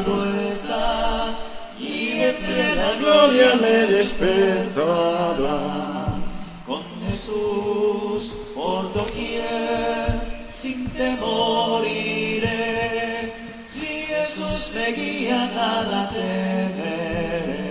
llamado está, y entre la gloria me despertará. Con Jesús por doquier, sin temor iré. Si Jesús me guía, nada temeré.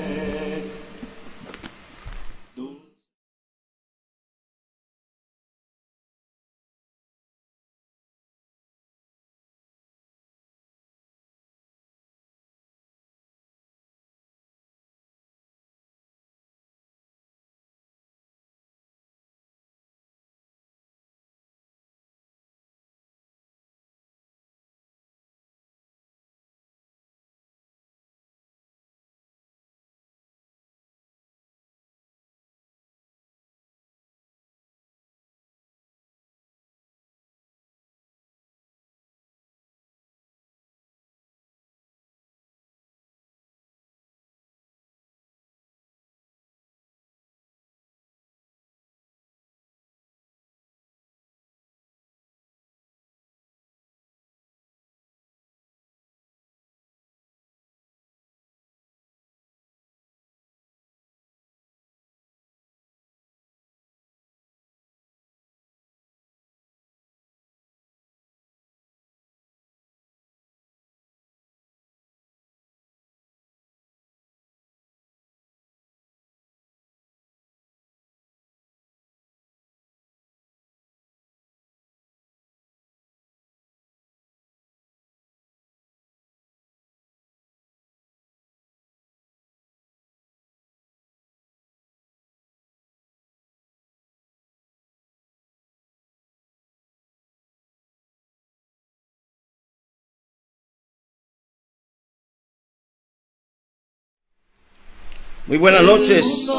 Muy buenas noches.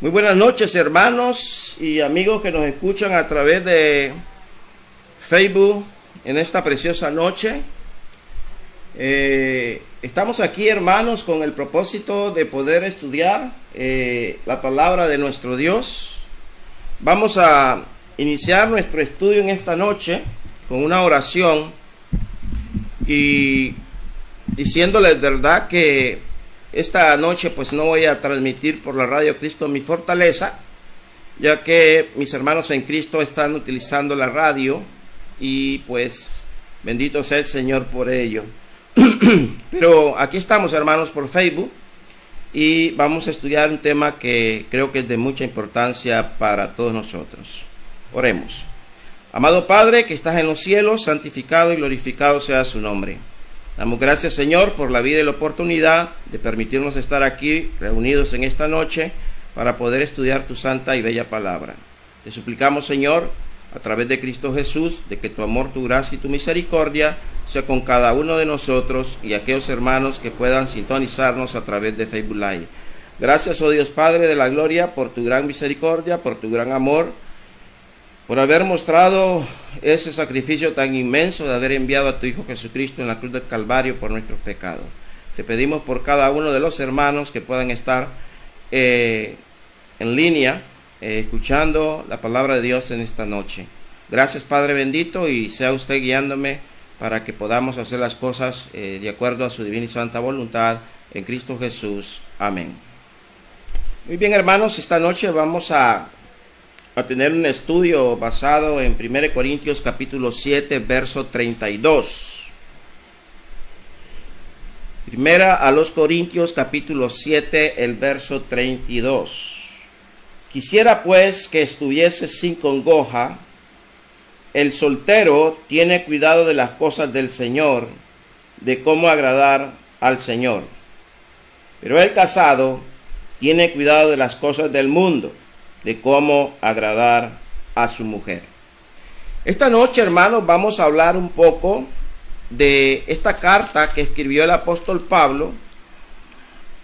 Muy buenas noches, hermanos y amigos que nos escuchan a través de Facebook en esta preciosa noche. Estamos aquí, hermanos, con el propósito de poder estudiar la palabra de nuestro Dios. Vamos a iniciar nuestro estudio en esta noche con una oración y diciéndoles de verdad que esta noche pues no voy a transmitir por la radio Cristo mi fortaleza, ya que mis hermanos en Cristo están utilizando la radio y pues bendito sea el Señor por ello. Pero aquí estamos, hermanos, por Facebook, y vamos a estudiar un tema que creo que es de mucha importancia para todos nosotros. Oremos. Amado Padre que estás en los cielos, santificado y glorificado sea su nombre. Damos gracias, Señor, por la vida y la oportunidad de permitirnos estar aquí reunidos en esta noche para poder estudiar tu santa y bella palabra. Te suplicamos, Señor, a través de Cristo Jesús, de que tu amor, tu gracia y tu misericordia sea con cada uno de nosotros y aquellos hermanos que puedan sintonizarnos a través de Facebook Live. Gracias, oh Dios Padre de la gloria, por tu gran misericordia, por tu gran amor, por haber mostrado ese sacrificio tan inmenso de haber enviado a tu Hijo Jesucristo en la cruz del Calvario por nuestros pecados. Te pedimos por cada uno de los hermanos que puedan estar en línea, escuchando la palabra de Dios en esta noche. Gracias, Padre bendito, y sea usted guiándome para que podamos hacer las cosas de acuerdo a su divina y santa voluntad en Cristo Jesús. Amén. Muy bien, hermanos, esta noche vamos a tener un estudio basado en 1 Corintios capítulo 7, verso 32. Primera a los Corintios capítulo 7, el verso 32. Quisiera pues que estuviese sin congoja. El soltero tiene cuidado de las cosas del Señor, de cómo agradar al Señor. Pero el casado tiene cuidado de las cosas del mundo, de cómo agradar a su mujer. Esta noche, hermanos, vamos a hablar un poco de esta carta que escribió el apóstol Pablo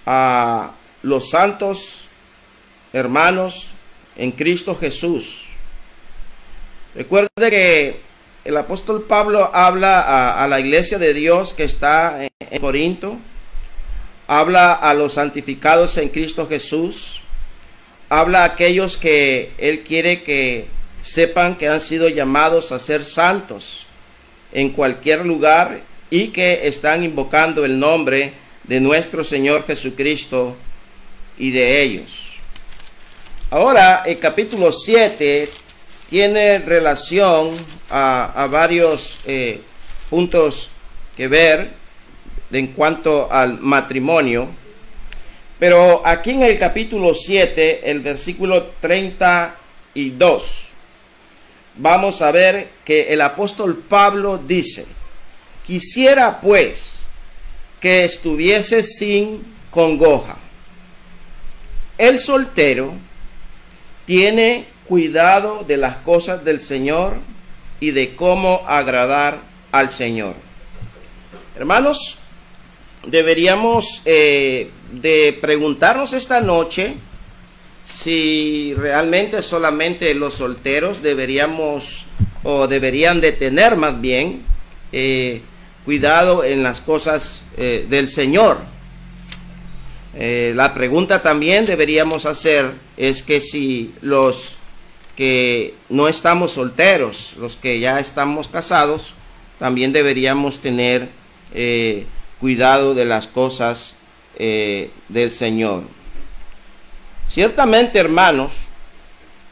a los santos hermanos en Cristo Jesús. Recuerde que el apóstol Pablo habla a la iglesia de Dios que está en Corinto, habla a los santificados en Cristo Jesús, habla a aquellos que él quiere que sepan que han sido llamados a ser santos en cualquier lugar y que están invocando el nombre de nuestro Señor Jesucristo y de ellos. Ahora, el capítulo 7 tiene relación a varios puntos que ver en cuanto al matrimonio. Pero aquí en el capítulo 7, el versículo 32, vamos a ver que el apóstol Pablo dice: quisiera pues que estuviese sin congoja. El soltero tiene cuidado de las cosas del Señor y de cómo agradar al Señor. Hermanos, deberíamos de preguntarnos esta noche si realmente solamente los solteros deberíamos o deberían de tener más bien cuidado en las cosas del Señor. La pregunta también deberíamos hacer es que si los que no estamos solteros, los que ya estamos casados, también deberíamos tener cuidado de las cosas del Señor. Ciertamente, hermanos,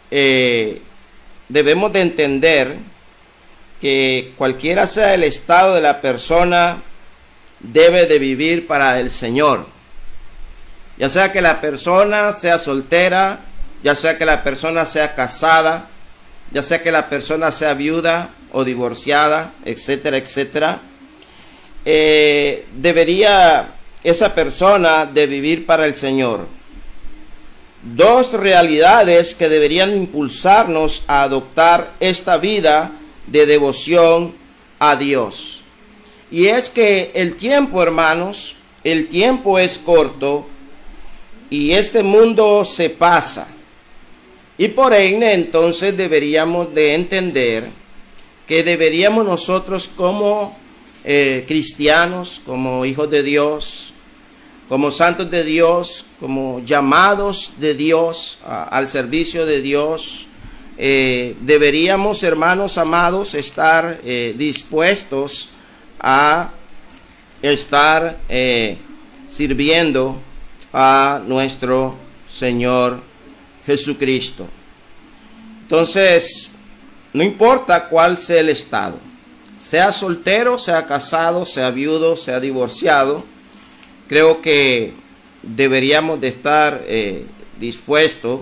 debemos de entender que cualquiera sea el estado de la persona, debe de vivir para el Señor. Ya sea que la persona sea soltera, ya sea que la persona sea casada, ya sea que la persona sea viuda o divorciada, etcétera, etcétera. Debería esa persona de vivir para el Señor. Dos realidades que deberían impulsarnos a adoptar esta vida de devoción a Dios. Y es que el tiempo, hermanos, el tiempo es corto y este mundo se pasa. Y por ende, entonces deberíamos de entender que deberíamos nosotros como cristianos, como hijos de Dios, como santos de Dios, como llamados de Dios al servicio de Dios, deberíamos, hermanos amados, estar dispuestos a estar sirviendo a nuestro Señor Jesucristo. Entonces, no importa cuál sea el estado, sea soltero, sea casado, sea viudo, sea divorciado, creo que deberíamos de estar dispuestos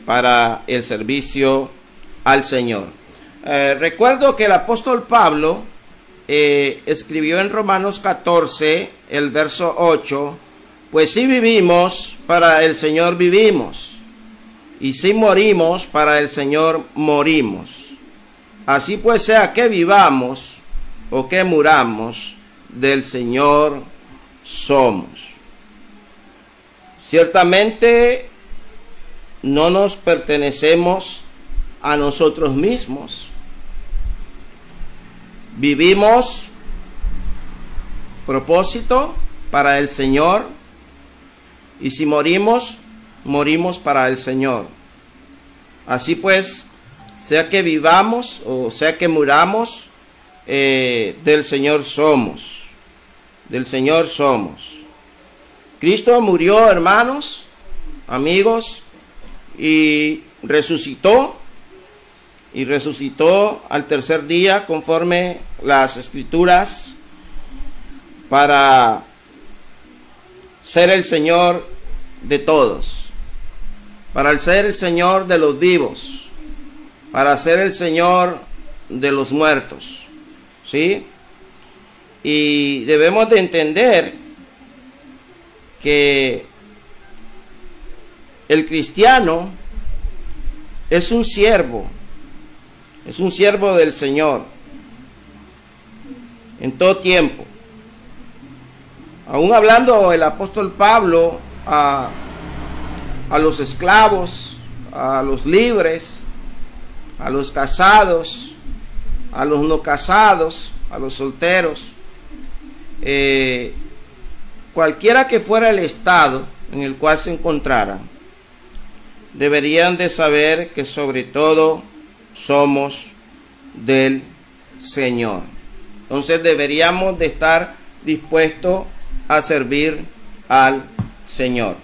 para el servicio al Señor. Recuerdo que el apóstol Pablo escribió en Romanos 14, el verso 8, pues si vivimos, para el Señor vivimos, y si morimos, para el Señor morimos. Así pues, sea que vivamos o que muramos, del Señor somos. Ciertamente no nos pertenecemos a nosotros mismos. Vivimos propósito para el Señor, y si morimos, morimos para el Señor. Así pues, sea que vivamos o sea que muramos, del Señor somos. Del Señor somos. Cristo murió, hermanos, amigos, y resucitó al tercer día conforme las Escrituras, para ser el Señor de todos, para ser el Señor de los vivos, para ser el Señor de los muertos, ¿sí? Y debemos de entender que el cristiano es un siervo del Señor en todo tiempo. Aún hablando el apóstol Pablo a los esclavos, a los libres, a los casados, a los no casados, a los solteros, cualquiera que fuera el estado en el cual se encontraran, deberían de saber que sobre todo somos del Señor. Entonces deberíamos de estar dispuestos a servir al Señor.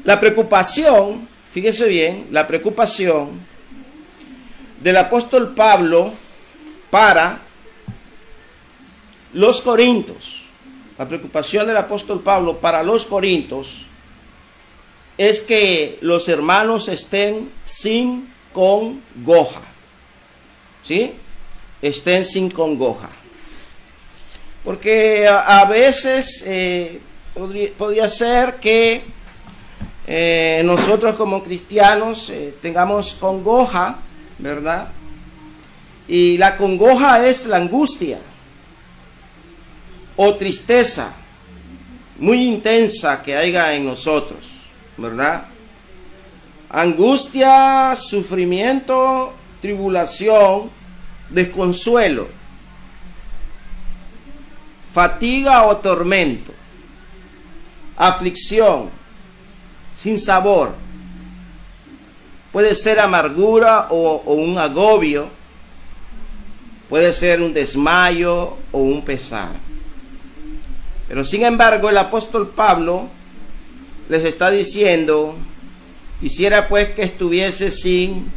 La preocupación, fíjese bien, la preocupación del apóstol Pablo para los corintios, la preocupación del apóstol Pablo para los corintios es que los hermanos estén sin congoja, ¿sí? Estén sin congoja. Porque a veces podría ser que nosotros como cristianos tengamos congoja, ¿verdad? Y la congoja es la angustia o tristeza muy intensa que haya en nosotros, ¿verdad? Angustia, sufrimiento, tribulación, desconsuelo, fatiga o tormento, aflicción, sin sabor. Puede ser amargura o un agobio, puede ser un desmayo o un pesar. Pero sin embargo el apóstol Pablo les está diciendo, quisiera pues que estuviese sin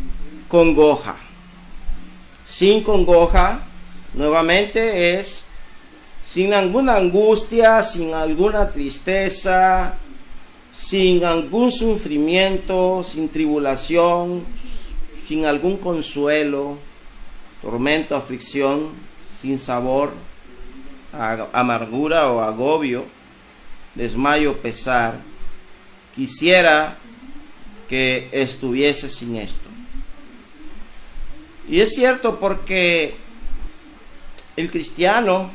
congoja. Sin congoja, nuevamente es sin alguna angustia, sin alguna tristeza, sin algún sufrimiento, sin tribulación, sin algún consuelo, tormento, aflicción, sin sabor, amargura o agobio, desmayo, pesar. Quisiera que estuviese sin esto. Y es cierto, porque el cristiano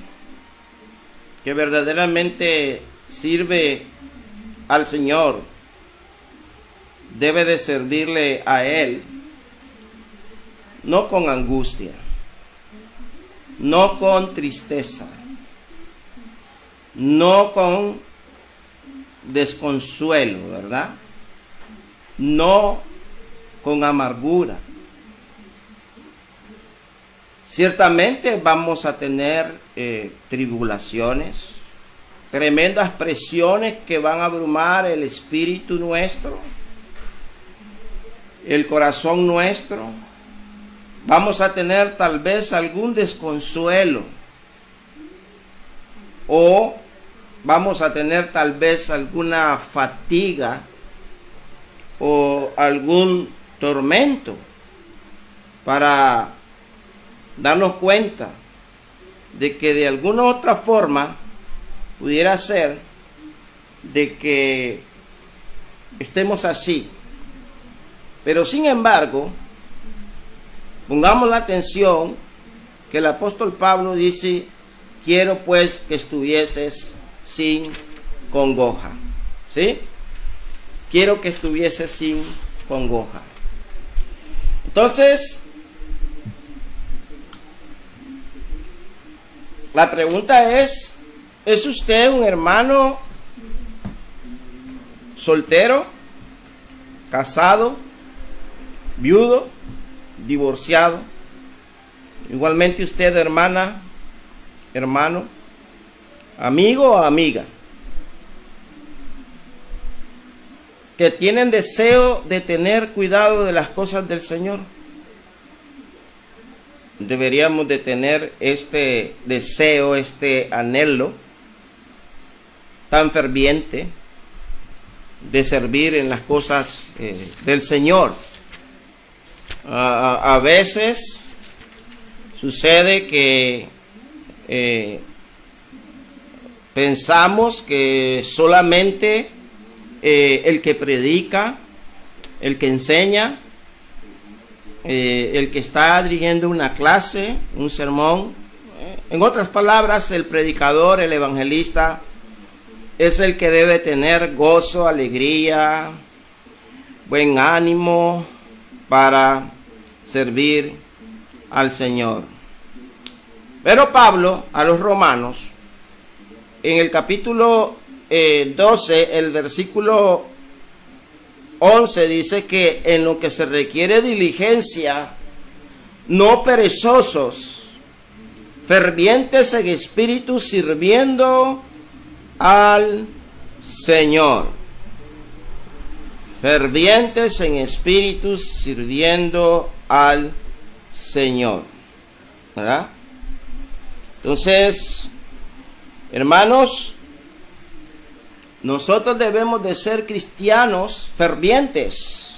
que verdaderamente sirve al Señor debe de servirle a Él no con angustia, no con tristeza, no con desconsuelo, ¿verdad? No con amargura. Ciertamente vamos a tener tribulaciones, tremendas presiones que van a abrumar el espíritu nuestro, el corazón nuestro. Vamos a tener tal vez algún desconsuelo, o vamos a tener tal vez alguna fatiga o algún tormento para darnos cuenta de que de alguna otra forma pudiera ser de que estemos así. Pero sin embargo, pongamos la atención que el apóstol Pablo dice: quiero pues que estuvieses sin congoja. ¿Sí? Quiero que estuvieses sin congoja. Entonces, la pregunta ¿es usted un hermano soltero, casado, viudo, divorciado? Igualmente usted, hermana, hermano, amigo o amiga, que tienen deseo de tener cuidado de las cosas del Señor. Deberíamos de tener este deseo, este anhelo tan ferviente de servir en las cosas del Señor. A veces sucede que pensamos que solamente el que predica, el que enseña, el que está dirigiendo una clase, un sermón, en otras palabras, el predicador, el evangelista, es el que debe tener gozo, alegría, buen ánimo para servir al Señor. Pero Pablo a los romanos, en el capítulo 12, el versículo 11, dice que en lo que se requiere diligencia, no perezosos, fervientes en espíritu, sirviendo al Señor. Fervientes en espíritu, sirviendo al Señor. ¿Verdad? Entonces, hermanos, nosotros debemos de ser cristianos fervientes,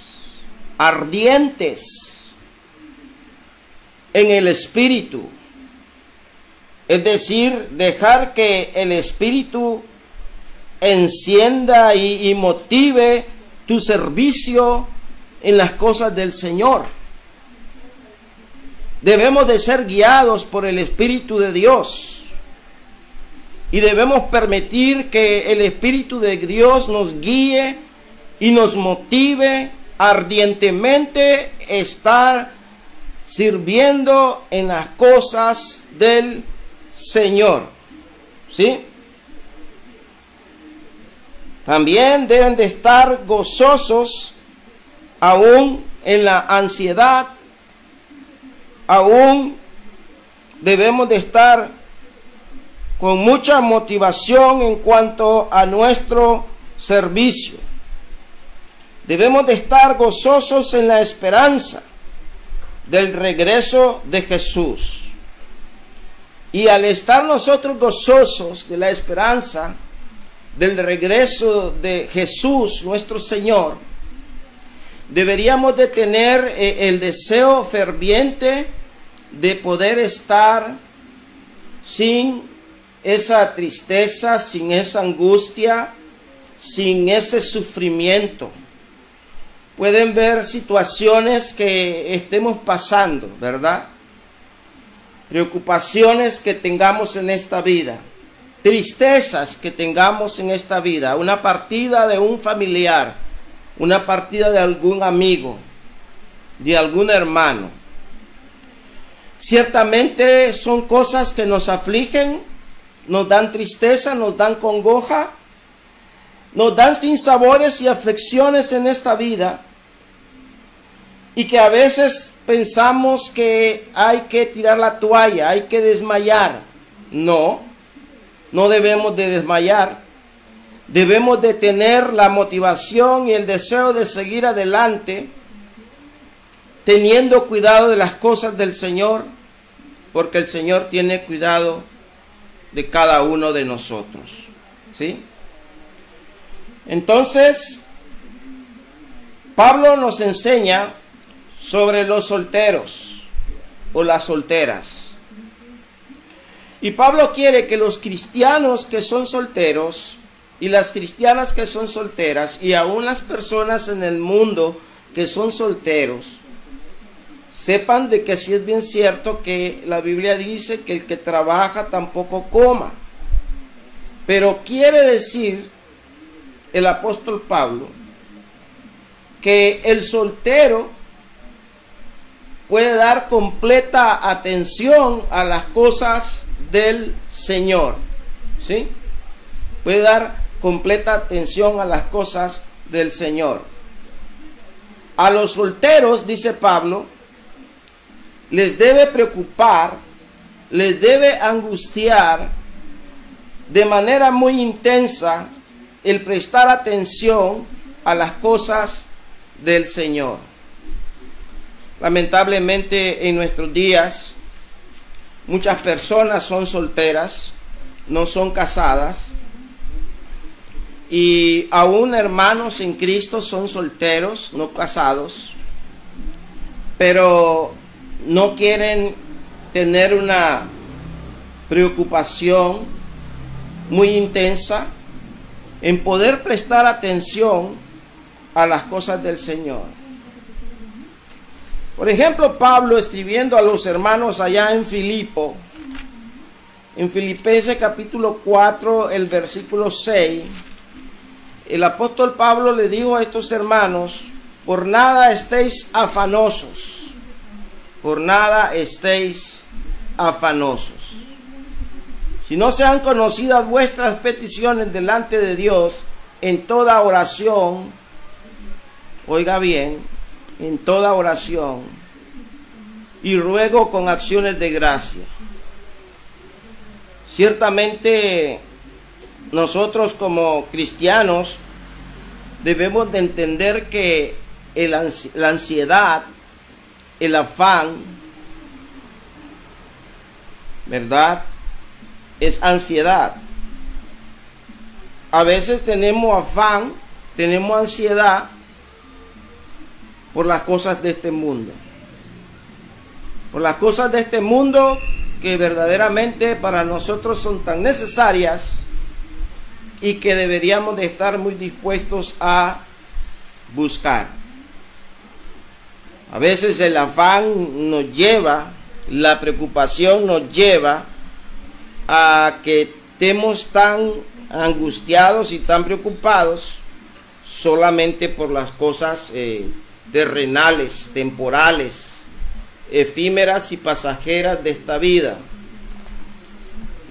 ardientes en el espíritu. Es decir, dejar que el espíritu encienda y motive tu servicio en las cosas del Señor. Debemos de ser guiados por el Espíritu de Dios. Y debemos permitir que el Espíritu de Dios nos guíe y nos motive ardientemente a estar sirviendo en las cosas del Señor. ¿Sí? También deben de estar gozosos aún en la ansiedad. Aún debemos de estar con mucha motivación en cuanto a nuestro servicio. Debemos de estar gozosos en la esperanza del regreso de Jesús. Y al estar nosotros gozosos de la esperanza del regreso de Jesús, nuestro Señor, deberíamos de tener el deseo ferviente de poder estar sin esa tristeza, sin esa angustia, sin ese sufrimiento. Pueden ver situaciones que estemos pasando, ¿verdad? Preocupaciones que tengamos en esta vida, tristezas que tengamos en esta vida, una partida de un familiar, una partida de algún amigo, de algún hermano. Ciertamente son cosas que nos afligen, nos dan tristeza, nos dan congoja, nos dan sinsabores y aflicciones en esta vida, y que a veces pensamos que hay que tirar la toalla, hay que desmayar. No debemos de desmayar. Debemos de tener la motivación y el deseo de seguir adelante, teniendo cuidado de las cosas del Señor, porque el Señor tiene cuidado de cada uno de nosotros. ¿sí? Entonces, Pablo nos enseña sobre los solteros o las solteras. Y Pablo quiere que los cristianos que son solteros y las cristianas que son solteras y aún las personas en el mundo que son solteros sepan de que sí es bien cierto que la Biblia dice que el que trabaja tampoco coma. Pero quiere decir el apóstol Pablo que el soltero puede dar completa atención a las cosas del Señor, ¿sí? Puede dar completa atención a las cosas del Señor. A los solteros, dice Pablo, les debe preocupar, les debe angustiar de manera muy intensa el prestar atención a las cosas del Señor. Lamentablemente en nuestros días muchas personas son solteras, no son casadas, y aún hermanos en Cristo son solteros, no casados, pero no quieren tener una preocupación muy intensa en poder prestar atención a las cosas del Señor. Por ejemplo, Pablo escribiendo a los hermanos allá en Filipo, en Filipenses capítulo 4, el versículo 6, el apóstol Pablo le dijo a estos hermanos: por nada estéis afanosos, por nada estéis afanosos, si no sean conocidas vuestras peticiones delante de Dios en toda oración, oiga bien, en toda oración y ruego con acciones de gracia. Ciertamente nosotros como cristianos debemos de entender que la ansiedad, el afán, ¿verdad? Es ansiedad. A veces tenemos afán, tenemos ansiedad por las cosas de este mundo. Por las cosas de este mundo que verdaderamente para nosotros son tan necesarias y que deberíamos de estar muy dispuestos a buscar. A veces el afán nos lleva, la preocupación nos lleva a que estemos tan angustiados y tan preocupados solamente por las cosas terrenales, temporales, efímeras y pasajeras de esta vida.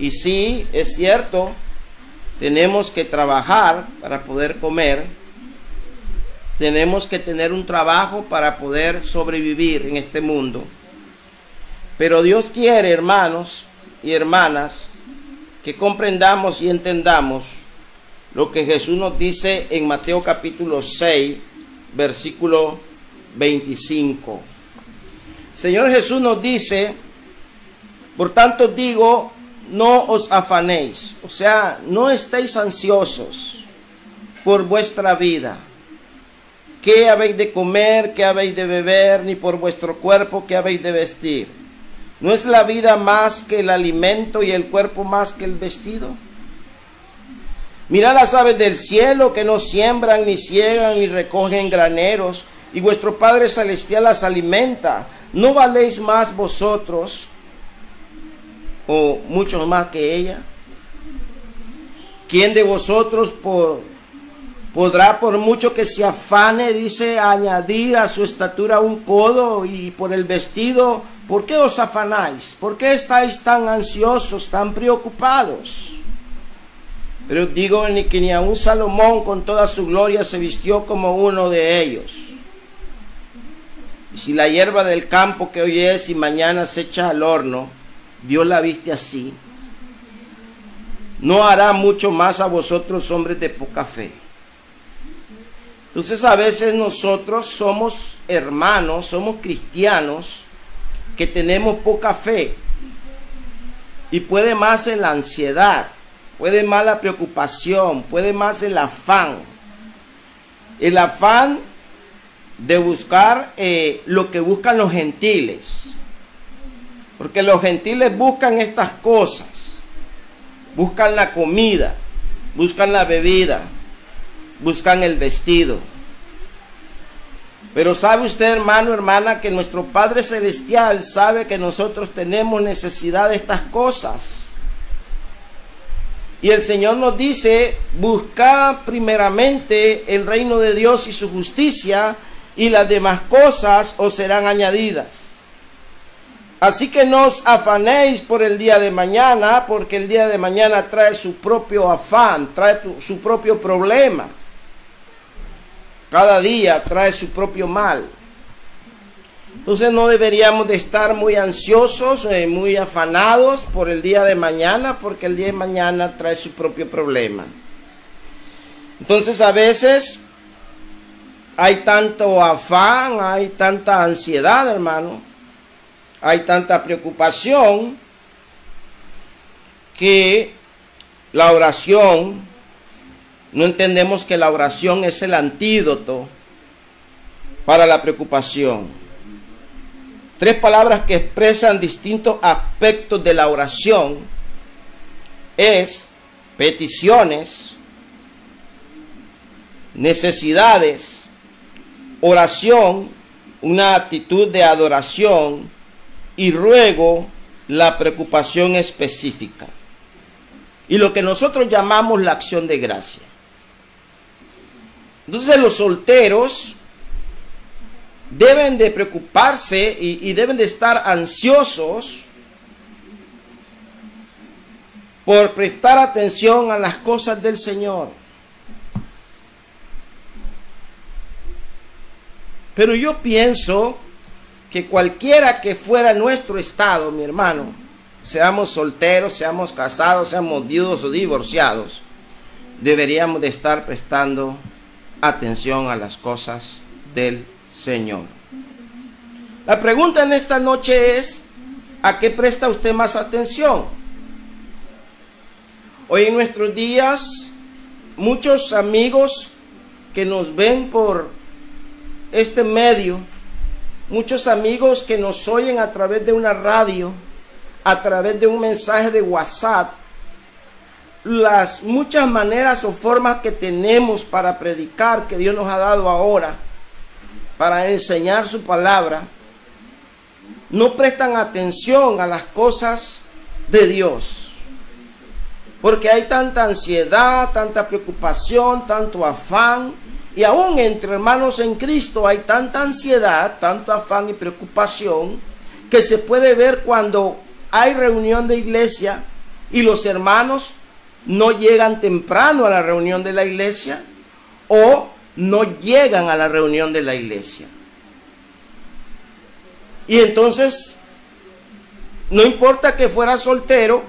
Y sí, es cierto, tenemos que trabajar para poder comer, tenemos que tener un trabajo para poder sobrevivir en este mundo. Pero Dios quiere, hermanos y hermanas, que comprendamos y entendamos lo que Jesús nos dice en Mateo capítulo 6, versículo 25. Señor Jesús nos dice: por tanto digo, no os afanéis, o sea, no estéis ansiosos por vuestra vida, qué habéis de comer, qué habéis de beber, ni por vuestro cuerpo, qué habéis de vestir. ¿No es la vida más que el alimento y el cuerpo más que el vestido? Mirad las aves del cielo, que no siembran, ni ciegan, ni recogen graneros, y vuestro Padre Celestial las alimenta. ¿No valéis más vosotros, o mucho más que ella? ¿Quién de vosotros podrá, por mucho que se afane, dice, añadir a su estatura un codo? Y por el vestido, ¿por qué os afanáis? ¿Por qué estáis tan ansiosos, tan preocupados? Pero digo que ni aun Salomón con toda su gloria se vistió como uno de ellos. Y si la hierba del campo que hoy es y mañana se echa al horno, Dios la viste así, ¿no hará mucho más a vosotros, hombres de poca fe? Entonces a veces nosotros somos hermanos, somos cristianos que tenemos poca fe, y puede más en la ansiedad, puede más la preocupación, puede más el afán. El afán de buscar lo que buscan los gentiles. Porque los gentiles buscan estas cosas. Buscan la comida, buscan la bebida, buscan el vestido. Pero sabe usted, hermano, hermana, que nuestro Padre Celestial sabe que nosotros tenemos necesidad de estas cosas. Y el Señor nos dice, buscad primeramente el reino de Dios y su justicia, y las demás cosas os serán añadidas. Así que no os afanéis por el día de mañana, porque el día de mañana trae su propio afán, trae su propio problema. Cada día trae su propio mal. Entonces no deberíamos de estar muy ansiosos, muy afanados por el día de mañana, porque el día de mañana trae su propio problema. Entonces a veces hay tanto afán, hay tanta ansiedad, hermano, hay tanta preocupación, que la oración, no entendemos que la oración es el antídoto para la preocupación. 3 palabras que expresan distintos aspectos de la oración es peticiones, necesidades, oración, una actitud de adoración, y ruego, la preocupación específica. Y lo que nosotros llamamos la acción de gracia. Entonces los solteros deben de preocuparse y deben de estar ansiosos por prestar atención a las cosas del Señor. Pero yo pienso que cualquiera que fuera nuestro estado, mi hermano, seamos solteros, seamos casados, seamos viudos o divorciados, deberíamos de estar prestando atención a las cosas del Señor. La pregunta en esta noche es, ¿a qué presta usted más atención? Hoy en nuestros días, muchos amigos que nos ven por este medio, muchos amigos que nos oyen a través de una radio, a través de un mensaje de WhatsApp, las muchas maneras o formas que tenemos para predicar que Dios nos ha dado ahora, para enseñar su palabra, no prestan atención a las cosas de Dios. Porque hay tanta ansiedad, tanta preocupación, tanto afán, y aún entre hermanos en Cristo hay tanta ansiedad, tanto afán y preocupación, que se puede ver cuando hay reunión de iglesia y los hermanos no llegan temprano a la reunión de la iglesia o no llegan a la reunión de la iglesia. Y entonces, no importa que fuera soltero,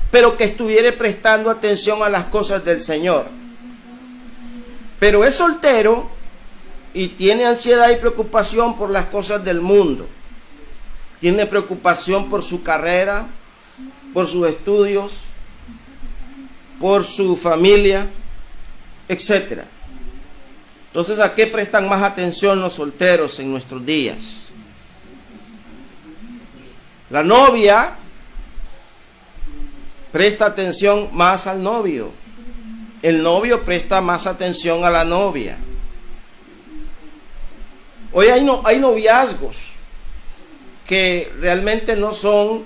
pero que estuviera prestando atención a las cosas del Señor. Pero es soltero y tiene ansiedad y preocupación por las cosas del mundo. Tiene preocupación por su carrera, por sus estudios, por su familia, etc. Entonces, ¿a qué prestan más atención los solteros en nuestros días? La novia presta atención más al novio. El novio presta más atención a la novia. Hoy hay noviazgos que realmente no son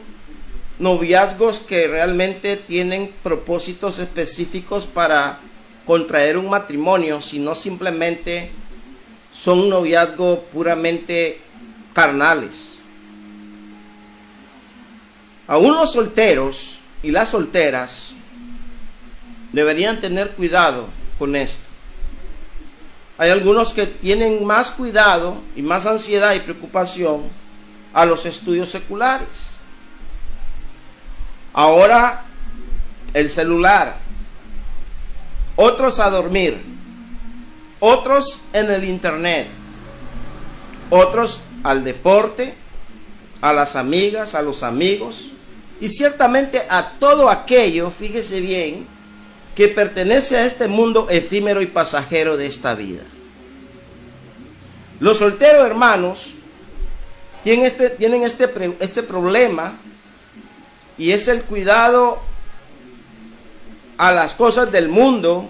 noviazgos que realmente tienen propósitos específicos para contraer un matrimonio, sino simplemente son noviazgos puramente carnales. Aún los solteros y las solteras deberían tener cuidado con esto. Hay algunos que tienen más cuidado y más ansiedad y preocupación a los estudios seculares. Ahora el celular, otros a dormir, otros en el internet, otros al deporte, a las amigas, a los amigos, y ciertamente a todo aquello, fíjese bien, que pertenece a este mundo efímero y pasajero de esta vida. Los solteros, hermanos, tienen este problema, y es el cuidado a las cosas del mundo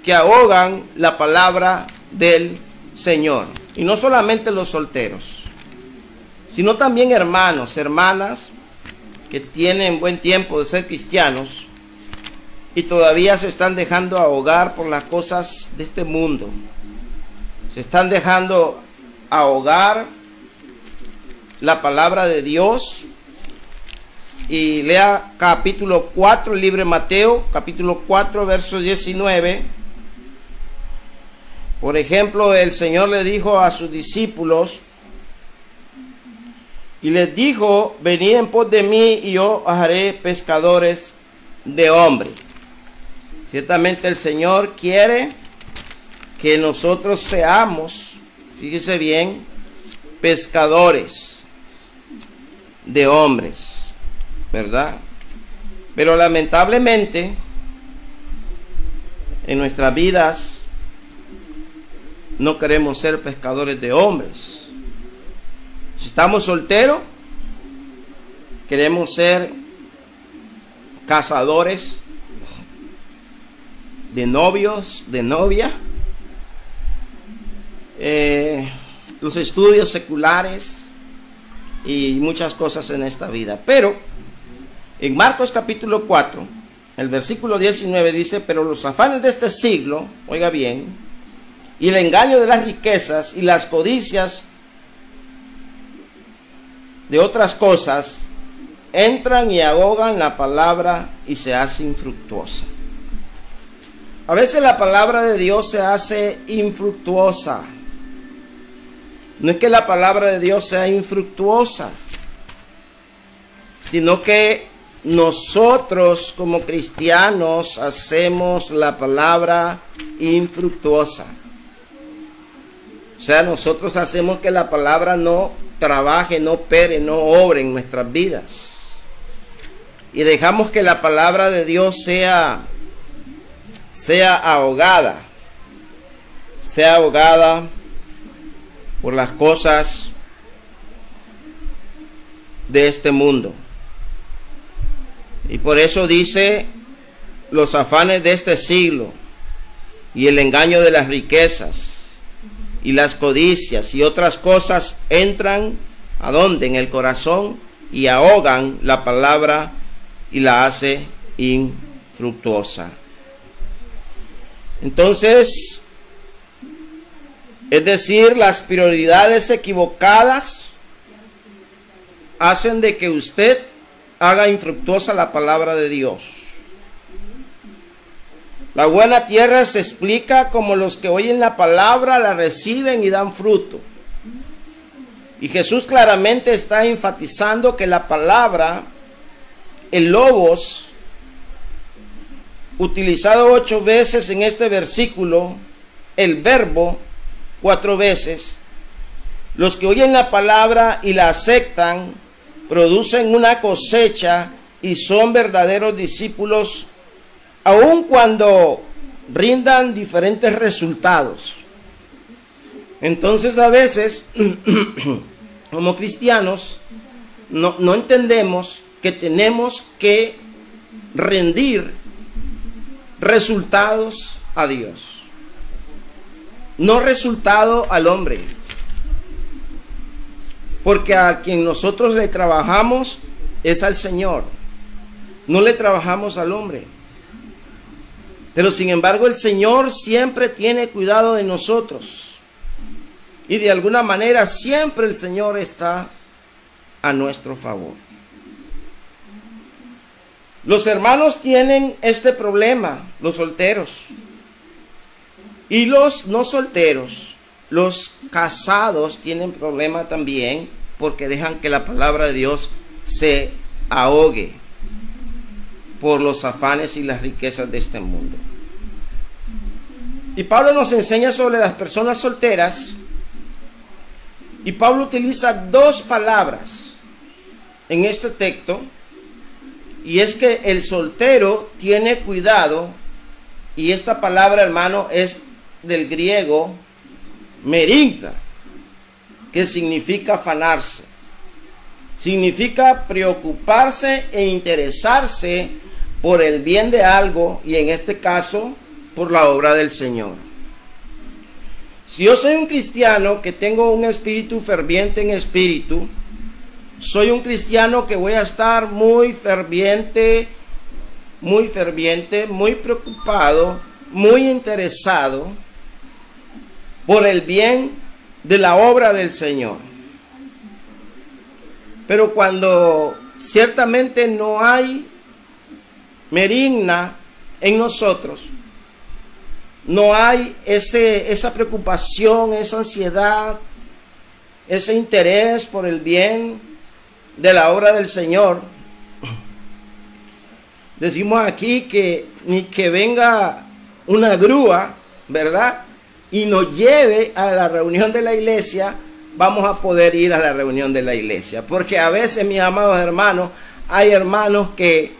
que ahogan la palabra del Señor. Y no solamente los solteros, sino también hermanos, hermanas que tienen buen tiempo de ser cristianos y todavía se están dejando ahogar por las cosas de este mundo. Se están dejando ahogar la palabra de Dios. Y lea capítulo 4, el libro de Mateo, capítulo 4, verso 19. Por ejemplo, el Señor le dijo a sus discípulos, y les dijo: venid en pos de mí y yo os haré pescadores de hombres. Ciertamente el Señor quiere que nosotros seamos, fíjese bien, pescadores de hombres, ¿verdad? Pero lamentablemente en nuestras vidas no queremos ser pescadores de hombres. Si estamos solteros, queremos ser cazadores de novios, de novia. Los estudios seculares y muchas cosas en esta vida. Pero en Marcos capítulo 4, el versículo 19 dice: pero los afanes de este siglo, oiga bien, y el engaño de las riquezas y las codicias de otras cosas entran y ahogan la palabra y se hace infructuosa. A veces la palabra de Dios se hace infructuosa. No es que la palabra de Dios sea infructuosa, sino que nosotros como cristianos hacemos la palabra infructuosa. O sea, nosotros hacemos que la palabra no trabaje, no opere, no obre en nuestras vidas. Y dejamos que la palabra de Dios sea ahogada por las cosas de este mundo. Y por eso dice: los afanes de este siglo y el engaño de las riquezas y las codicias y otras cosas entran, ¿a dónde? En el corazón, y ahogan la palabra y la hace infructuosa. Entonces, es decir, las prioridades equivocadas hacen de que usted haga infructuosa la palabra de Dios. La buena tierra se explica como los que oyen la palabra, la reciben y dan fruto. Y Jesús claramente está enfatizando que la palabra, el logos, utilizado 8 veces en este versículo, el verbo 4 veces, los que oyen la palabra y la aceptan, producen una cosecha y son verdaderos discípulos, aun cuando rindan diferentes resultados. Entonces, a veces, como cristianos, no entendemos que tenemos que rendir resultados a Dios, no resultado al hombre, porque a quien nosotros le trabajamos es al Señor, no le trabajamos al hombre. Pero sin embargo el Señor siempre tiene cuidado de nosotros, y de alguna manera siempre el Señor está a nuestro favor. Los hermanos tienen este problema, los solteros, y los no solteros, los casados tienen problema también, porque dejan que la palabra de Dios se ahogue por los afanes y las riquezas de este mundo. Y Pablo nos enseña sobre las personas solteras, y Pablo utiliza 2 palabras en este texto Y es que el soltero tiene cuidado, y esta palabra, hermano, es del griego meringa, que significa afanarse. Significa preocuparse e interesarse por el bien de algo, y en este caso, por la obra del Señor. Si yo soy un cristiano que tengo un espíritu ferviente en espíritu, soy un cristiano que voy a estar muy ferviente, muy preocupado, muy interesado por el bien de la obra del Señor. Pero cuando ciertamente no hay merigna en nosotros, no hay esa preocupación, esa ansiedad, ese interés por el bien de la obra del Señor, decimos aquí que ni que venga una grúa, ¿verdad?, y nos lleve a la reunión de la iglesia, vamos a poder ir a la reunión de la iglesia. Porque a veces, mis amados hermanos, hay hermanos que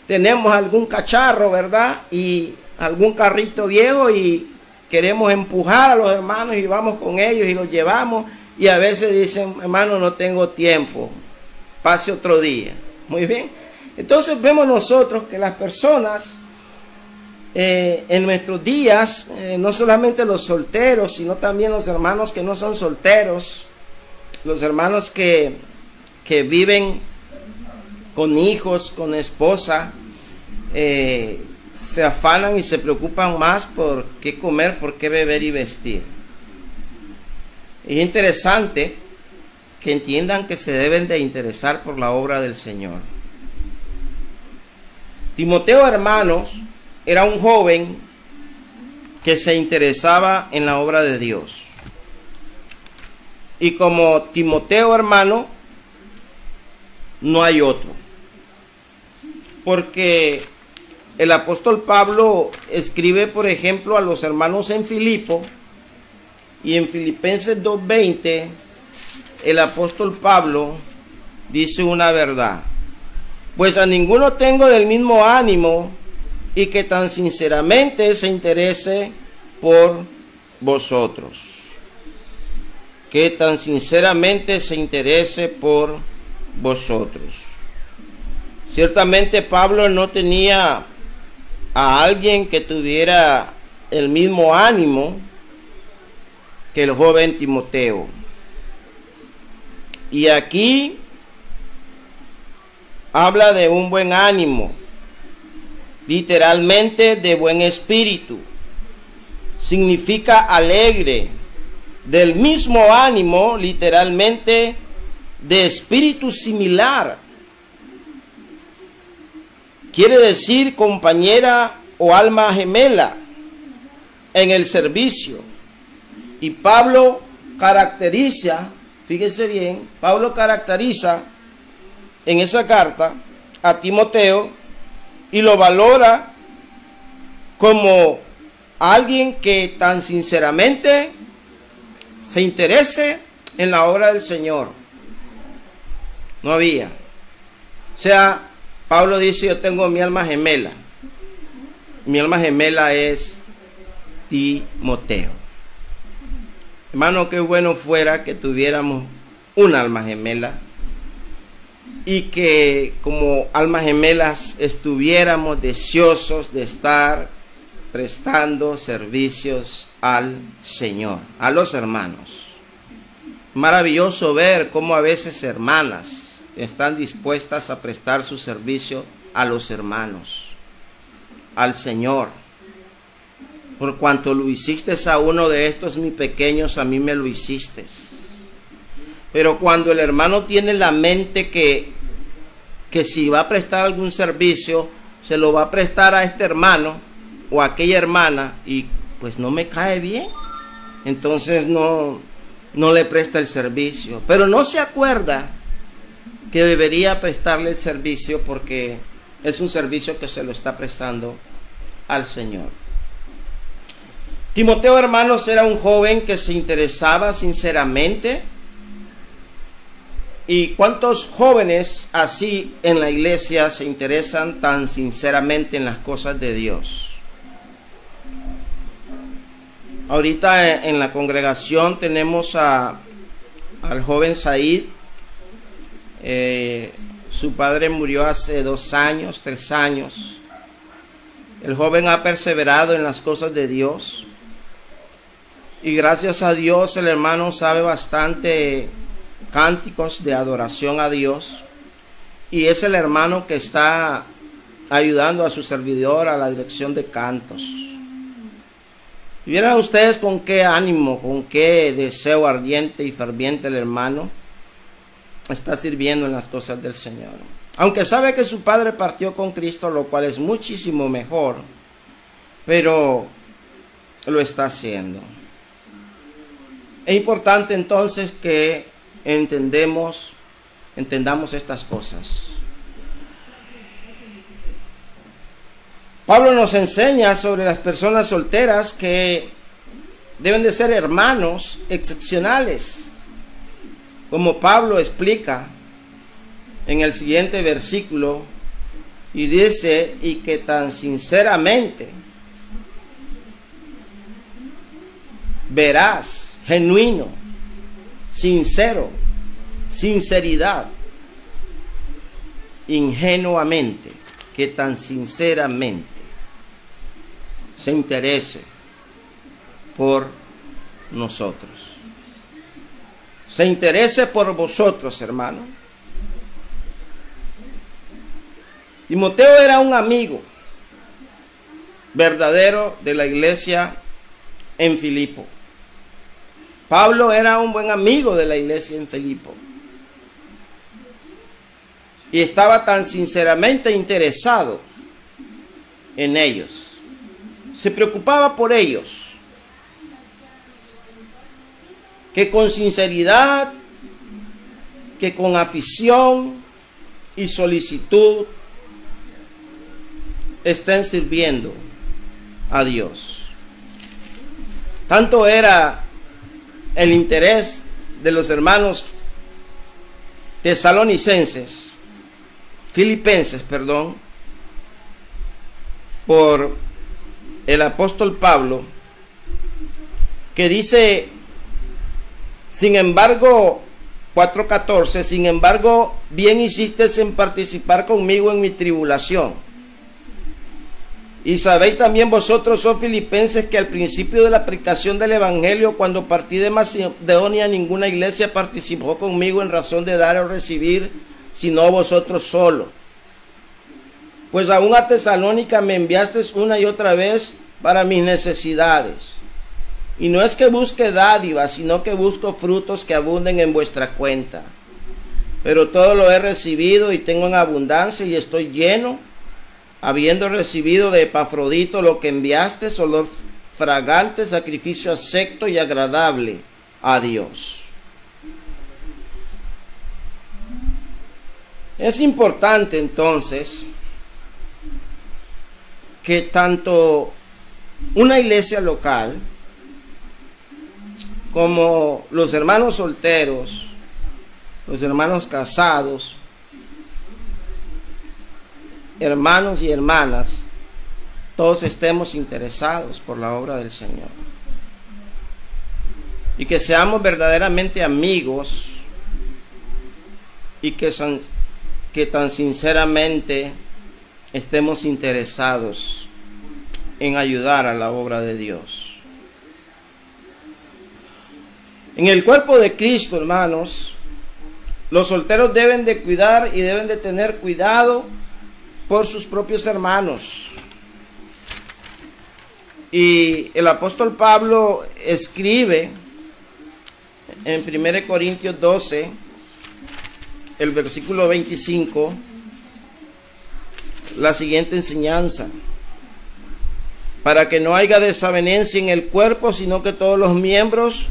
tenemos algún cacharro, ¿verdad?, y algún carrito viejo, y queremos empujar a los hermanos y vamos con ellos y los llevamos, y a veces dicen: hermano, no tengo tiempo, pase otro día. Muy bien. Entonces vemos nosotros que las personas en nuestros días, no solamente los solteros, sino también los hermanos que no son solteros, los hermanos que viven con hijos, con esposa, se afanan y se preocupan más por qué comer, por qué beber y vestir. Es interesante que entiendan que se deben de interesar por la obra del Señor. Timoteo, hermanos, era un joven que se interesaba en la obra de Dios. Y como Timoteo, hermano, no hay otro. Porque el apóstol Pablo escribe, por ejemplo, a los hermanos en Filipo, y en Filipenses 2:20, el apóstol Pablo dice una verdad: pues a ninguno tengo del mismo ánimo, y que tan sinceramente se interese por vosotros. Que tan sinceramente se interese por vosotros. Ciertamente Pablo no tenía a alguien que tuviera el mismo ánimo que el joven Timoteo. Y aquí habla de un buen ánimo, literalmente de buen espíritu. Significa alegre, del mismo ánimo, literalmente de espíritu similar. Quiere decir compañera o alma gemela en el servicio. Y Pablo caracteriza, fíjense bien, Pablo caracteriza en esa carta a Timoteo y lo valora como alguien que tan sinceramente se interese en la obra del Señor. No había. O sea, Pablo dice: yo tengo mi alma gemela. Mi alma gemela es Timoteo. Hermano, qué bueno fuera que tuviéramos un alma gemela y que como almas gemelas estuviéramos deseosos de estar prestando servicios al Señor, a los hermanos. Maravilloso ver cómo a veces hermanas están dispuestas a prestar su servicio a los hermanos, al Señor. Por cuanto lo hiciste a uno de estos mis pequeños, a mí me lo hiciste. Pero cuando el hermano tiene la mente que si va a prestar algún servicio, se lo va a prestar a este hermano o a aquella hermana, y pues no me cae bien, entonces no le presta el servicio. Pero no se acuerda que debería prestarle el servicio porque es un servicio que se lo está prestando al Señor. Timoteo, hermanos, era un joven que se interesaba sinceramente ¿Y cuántos jóvenes así en la iglesia se interesan tan sinceramente en las cosas de Dios? Ahorita en la congregación tenemos al joven Said. Su padre murió hace 2 años, 3 años. El joven ha perseverado en las cosas de Dios. Y gracias a Dios el hermano sabe bastante cánticos de adoración a Dios. Y es el hermano que está ayudando a su servidor a la dirección de cantos. Y vieran ustedes con qué ánimo, con qué deseo ardiente y ferviente el hermano está sirviendo en las cosas del Señor. Aunque sabe que su padre partió con Cristo, lo cual es muchísimo mejor, pero lo está haciendo. Es importante entonces que entendamos estas cosas. Pablo nos enseña sobre las personas solteras que deben de ser hermanos excepcionales, como Pablo explica en el siguiente versículo, y dice, y que tan sinceramente, veraz, genuino, sincero, sinceridad, ingenuamente, que tan sinceramente se interese por nosotros. Se interese por vosotros, hermano. Timoteo era un amigo verdadero de la iglesia en Filipo. Pablo era un buen amigo de la iglesia en Filipo. Y estaba tan sinceramente interesado en ellos. Se preocupaba por ellos. Que con sinceridad, que con afición y solicitud estén sirviendo a Dios. Tanto era el interés de los hermanos filipenses, por el apóstol Pablo, que dice, sin embargo, 4:14, sin embargo, bien hiciste en participar conmigo en mi tribulación. Y sabéis también vosotros, oh filipenses, que al principio de la predicación del evangelio, cuando partí de Macedonia, ninguna iglesia participó conmigo en razón de dar o recibir, sino vosotros solo. Pues aún a Tesalónica me enviasteis una y otra vez para mis necesidades. Y no es que busque dádivas, sino que busco frutos que abunden en vuestra cuenta. Pero todo lo he recibido y tengo en abundancia y estoy lleno, habiendo recibido de Epafrodito lo que enviasteis, olor fragante, sacrificio acepto y agradable a Dios. Es importante entonces que tanto una iglesia local como los hermanos solteros, los hermanos casados, hermanos y hermanas, todos estemos interesados por la obra del Señor. Y que seamos verdaderamente amigos y que tan sinceramente estemos interesados en ayudar a la obra de Dios. En el cuerpo de Cristo, hermanos, los solteros deben de cuidar y deben de tener cuidado por sus propios hermanos. Y el apóstol Pablo escribe en 1 Corintios 12, el versículo 25, la siguiente enseñanza: para que no haya desavenencia en el cuerpo, sino que todos los miembros,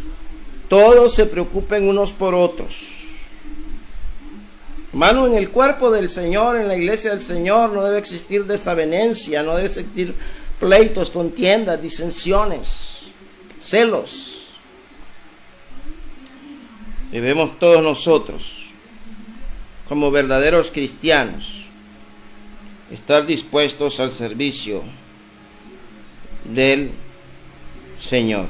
todos se preocupen unos por otros. Hermano, en el cuerpo del Señor, en la iglesia del Señor, no debe existir desavenencia, no debe existir pleitos, contiendas, disensiones, celos. Debemos todos nosotros como verdaderos cristianos, estar dispuestos al servicio del Señor.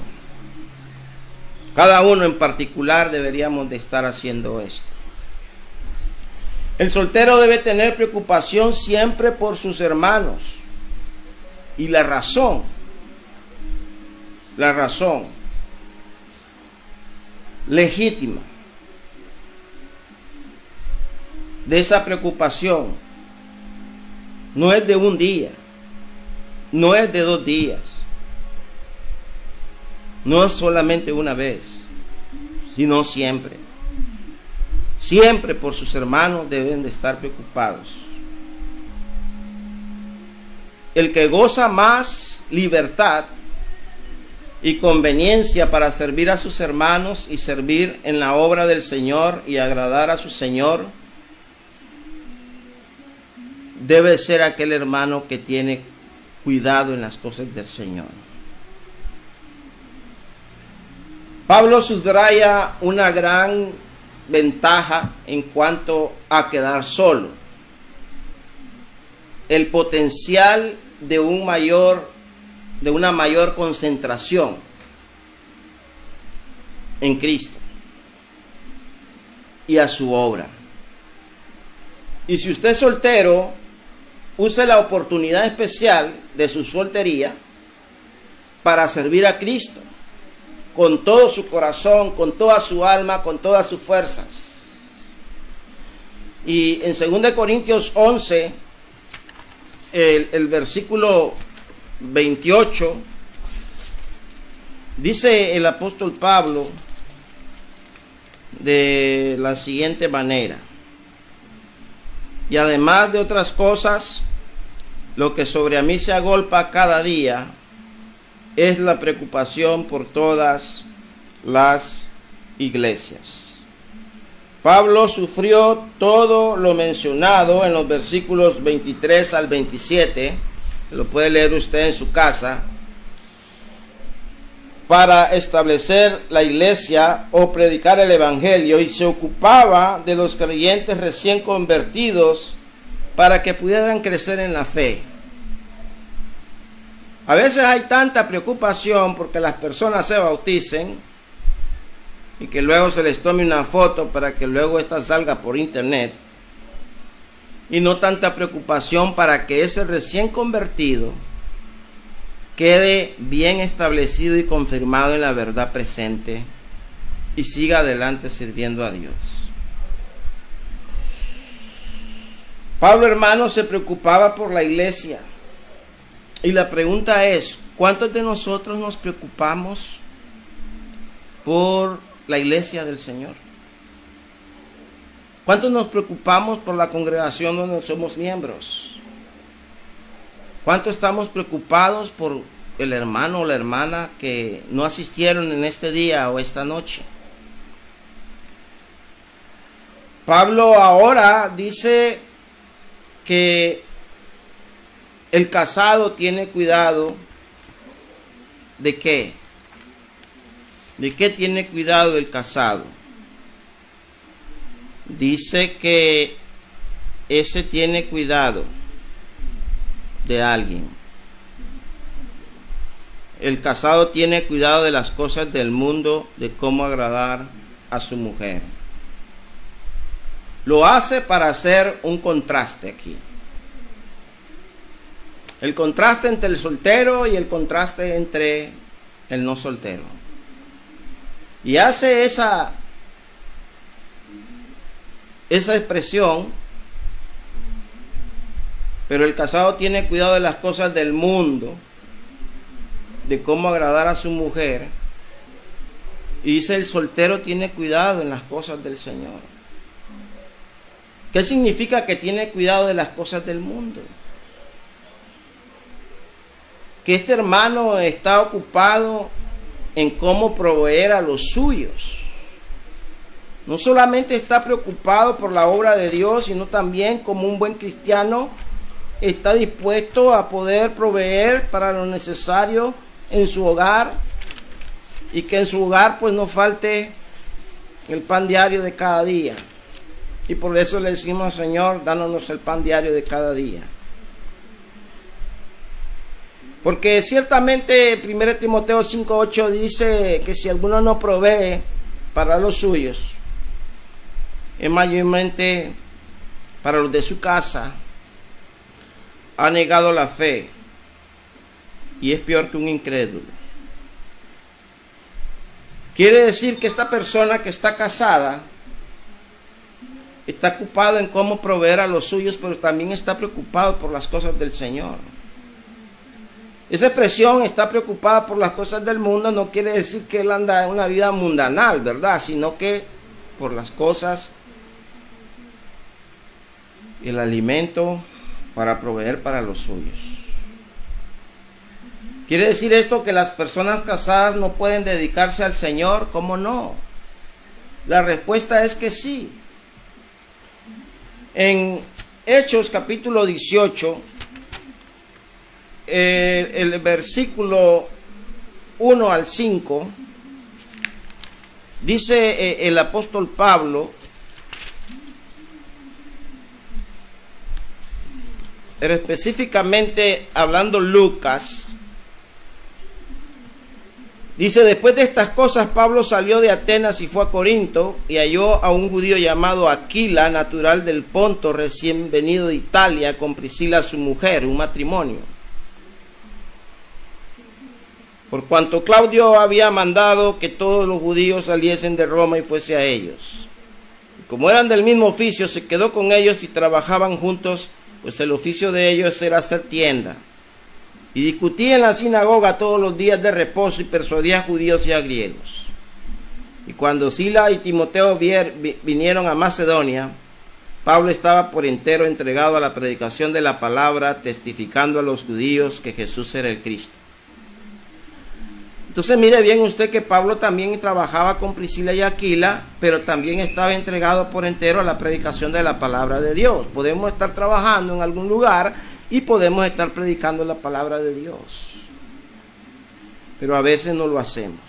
Cada uno en particular deberíamos de estar haciendo esto. El soltero debe tener preocupación siempre por sus hermanos. Y la razón legítima de esa preocupación no es de un día, no es de 2 días, no es solamente una vez, sino siempre. Siempre por sus hermanos deben de estar preocupados. El que goza más libertad y conveniencia para servir a sus hermanos y servir en la obra del Señor y agradar a su Señor, debe ser aquel hermano que tiene cuidado en las cosas del Señor. Pablo subraya una gran ventaja en cuanto a quedar solo: el potencial de una mayor concentración en Cristo y a su obra. Y si usted es soltero, use la oportunidad especial de su soltería para servir a Cristo con todo su corazón, con toda su alma, con todas sus fuerzas. Y en 2 Corintios 11, el versículo 28, dice el apóstol Pablo de la siguiente manera: y además de otras cosas, lo que sobre a mí se agolpa cada día es la preocupación por todas las iglesias. Pablo sufrió todo lo mencionado en los versículos 23 al 27, lo puede leer usted en su casa, para establecer la iglesia o predicar el evangelio, y se ocupaba de los creyentes recién convertidos para que pudieran crecer en la fe. A veces hay tanta preocupación porque las personas se bauticen y que luego se les tome una foto para que luego ésta salga por internet, y no tanta preocupación para que ese recién convertido quede bien establecido y confirmado en la verdad presente y siga adelante sirviendo a Dios. Pablo, hermano, se preocupaba por la iglesia. Y la pregunta es: ¿cuántos de nosotros nos preocupamos por la iglesia del Señor? ¿Cuántos nos preocupamos por la congregación donde somos miembros? ¿Cuántos estamos preocupados por el hermano o la hermana que no asistieron en este día o esta noche? Pablo ahora dice que el casado tiene cuidado ¿de qué? ¿De qué tiene cuidado el casado? Dice que ese tiene cuidado de alguien. El casado tiene cuidado de las cosas del mundo, de cómo agradar a su mujer. Lo hace para hacer un contraste aquí. El contraste entre el soltero y el contraste entre el no soltero. Y hace esa expresión: pero el casado tiene cuidado de las cosas del mundo, de cómo agradar a su mujer. Y dice: el soltero tiene cuidado en las cosas del Señor. ¿Qué significa que tiene cuidado de las cosas del mundo? Que este hermano está ocupado en cómo proveer a los suyos. No solamente está preocupado por la obra de Dios, sino también, como un buen cristiano, está dispuesto a poder proveer para lo necesario en su hogar, y que en su hogar pues no falte el pan diario de cada día. Y por eso le decimos, Señor, dános el pan diario de cada día. Porque ciertamente 1 Timoteo 5:8 dice que si alguno no provee para los suyos, es mayormente para los de su casa, ha negado la fe y es peor que un incrédulo. Quiere decir que esta persona que está casada está ocupado en cómo proveer a los suyos, pero también está preocupado por las cosas del Señor. Esa expresión, está preocupada por las cosas del mundo, no quiere decir que él anda en una vida mundanal, ¿verdad? Sino que por las cosas, el alimento para proveer para los suyos. ¿Quiere decir esto que las personas casadas no pueden dedicarse al Señor? ¿Cómo no? La respuesta es que sí. En Hechos capítulo 18, el versículo 1 al 5, dice el apóstol Pablo, pero específicamente hablando Lucas, dice: después de estas cosas Pablo salió de Atenas y fue a Corinto, y halló a un judío llamado Aquila, natural del Ponto, recién venido de Italia, con Priscila su mujer, un matrimonio. Por cuanto Claudio había mandado que todos los judíos saliesen de Roma y fuese a ellos. Y como eran del mismo oficio, se quedó con ellos y trabajaban juntos, pues el oficio de ellos era hacer tienda. Y discutía en la sinagoga todos los días de reposo y persuadía a judíos y a griegos. Y cuando Sila y Timoteo vinieron a Macedonia, Pablo estaba por entero entregado a la predicación de la palabra, testificando a los judíos que Jesús era el Cristo. Entonces mire bien usted que Pablo también trabajaba con Priscila y Aquila, pero también estaba entregado por entero a la predicación de la palabra de Dios. Podemos estar trabajando en algún lugar y podemos estar predicando la palabra de Dios, pero a veces no lo hacemos.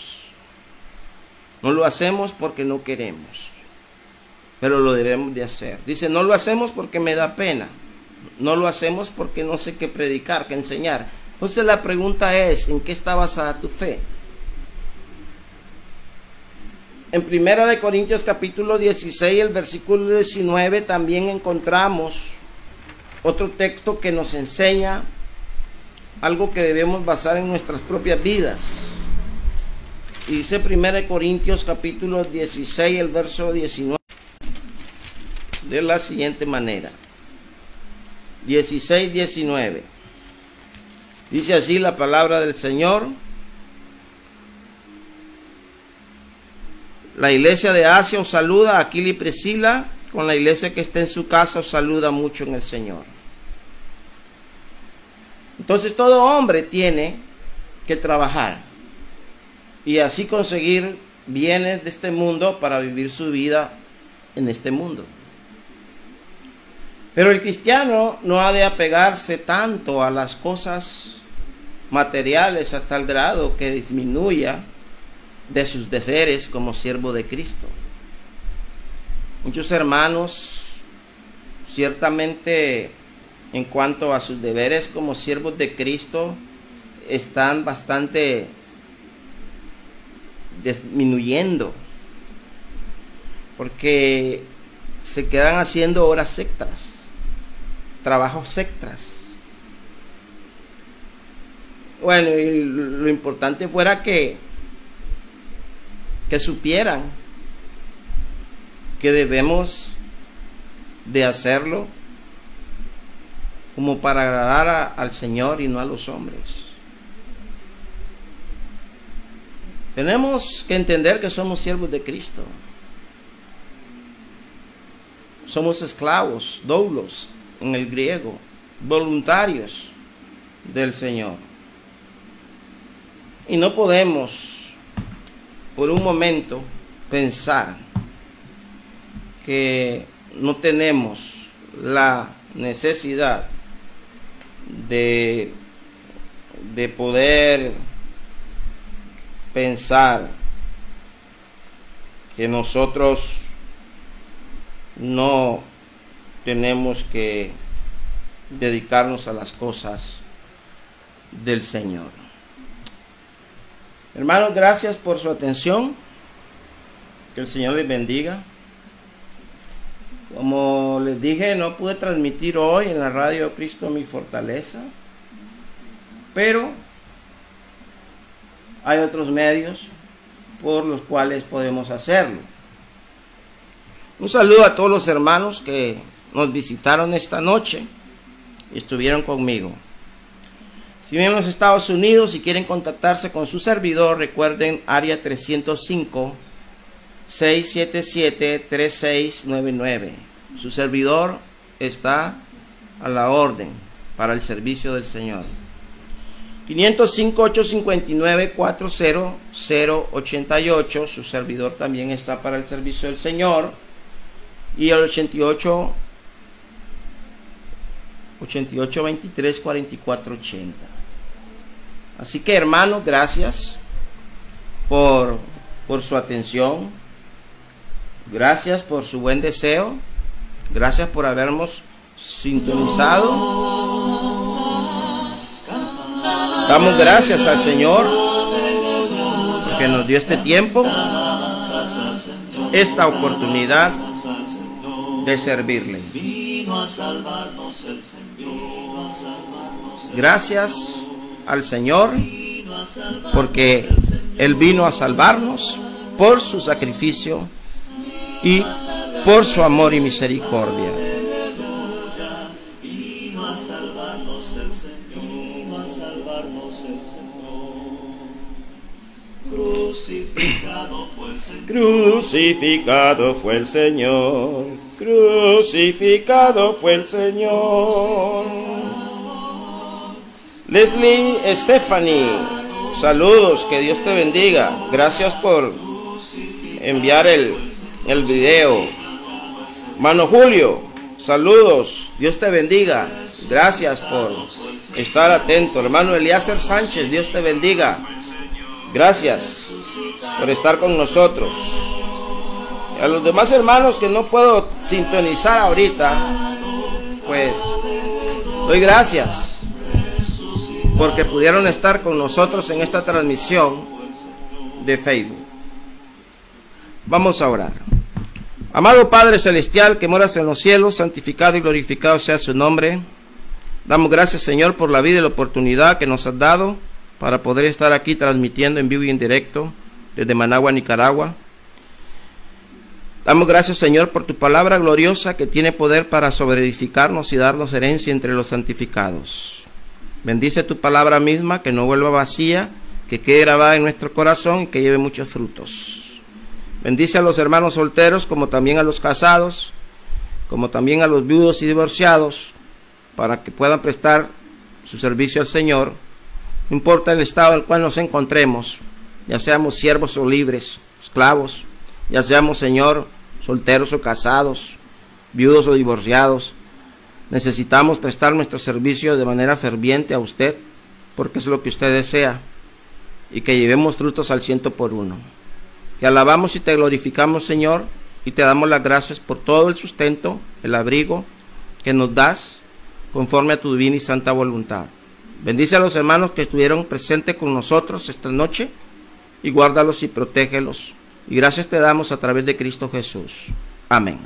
No lo hacemos porque no queremos, pero lo debemos de hacer. Dice, no lo hacemos porque me da pena, no lo hacemos porque no sé qué predicar, qué enseñar. Entonces la pregunta es, ¿en qué está basada tu fe? En 1 Corintios capítulo 16, el versículo 19, también encontramos otro texto que nos enseña algo que debemos basar en nuestras propias vidas. Y dice 1 Corintios capítulo 16, el verso 19, de la siguiente manera. 16, 19. Dice así la palabra del Señor: la iglesia de Asia os saluda, Aquila y Priscila, con la iglesia que está en su casa os saluda mucho en el Señor. Entonces todo hombre tiene que trabajar y así conseguir bienes de este mundo para vivir su vida en este mundo. Pero el cristiano no ha de apegarse tanto a las cosas materiales a tal grado que disminuya de sus deberes como siervo de Cristo. Muchos hermanos ciertamente en cuanto a sus deberes como siervos de Cristo están bastante disminuyendo, porque se quedan haciendo horas extras, trabajos extras. Bueno, y lo importante fuera que supieran que debemos de hacerlo como para agradar al Señor y no a los hombres. Tenemos que entender que somos siervos de Cristo. Somos esclavos, doulos en el griego, voluntarios del Señor. Y no podemos por un momento pensar que no tenemos la necesidad de poder pensar que nosotros no tenemos que dedicarnos a las cosas del Señor. Hermanos, gracias por su atención. Que el Señor les bendiga. Como les dije, no pude transmitir hoy en la radio Cristo mi fortaleza, pero hay otros medios por los cuales podemos hacerlo. Un saludo a todos los hermanos que nos visitaron esta noche y estuvieron conmigo. Si viven en los Estados Unidos y quieren contactarse con su servidor, recuerden área 305-677-3699. Su servidor está a la orden para el servicio del Señor. 505-859-40088. Su servidor también está para el servicio del Señor. Y el 8823-4480. Así que, hermanos, gracias por su atención. Gracias por su buen deseo. Gracias por habernos sintonizado. Damos gracias al Señor porque nos dio este tiempo, esta oportunidad de servirle. Gracias al Señor porque Él vino a salvarnos por su sacrificio y por su amor y misericordia. Crucificado fue el Señor, crucificado fue el Señor. Leslie Stephanie, saludos, que Dios te bendiga. Gracias por enviar el video. Mano Julio, saludos, Dios te bendiga. Gracias por estar atento. Hermano Eliezer Sánchez, Dios te bendiga. Gracias por estar con nosotros. Y a los demás hermanos que no puedo sintonizar ahorita, pues doy gracias porque pudieron estar con nosotros en esta transmisión de Facebook. Vamos a orar. Amado Padre Celestial que moras en los cielos, santificado y glorificado sea su nombre. Damos gracias, Señor, por la vida y la oportunidad que nos has dado para poder estar aquí transmitiendo en vivo y en directo desde Managua, Nicaragua. Damos gracias, Señor, por tu palabra gloriosa que tiene poder para sobreedificarnos y darnos herencia entre los santificados. Bendice tu palabra misma, que no vuelva vacía, que quede grabada en nuestro corazón y que lleve muchos frutos. Bendice a los hermanos solteros, como también a los casados, como también a los viudos y divorciados, para que puedan prestar su servicio al Señor. No importa el estado en el cual nos encontremos, ya seamos siervos o libres, esclavos, ya seamos, Señor, solteros o casados, viudos o divorciados, necesitamos prestar nuestro servicio de manera ferviente a usted, porque es lo que usted desea, y que llevemos frutos al 100%. Te alabamos y te glorificamos, Señor, y te damos las gracias por todo el sustento, el abrigo que nos das, conforme a tu divina y santa voluntad. Bendice a los hermanos que estuvieron presentes con nosotros esta noche, y guárdalos y protégelos. Y gracias te damos a través de Cristo Jesús. Amén.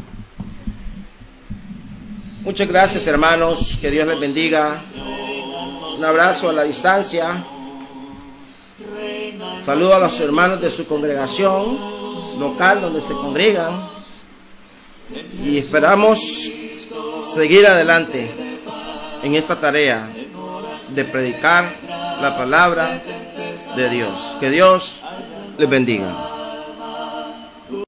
Muchas gracias, hermanos. Que Dios les bendiga. Un abrazo a la distancia. Saludo a los hermanos de su congregación local donde se congregan. Y esperamos seguir adelante en esta tarea de predicar la palabra de Dios. Que Dios les bendiga.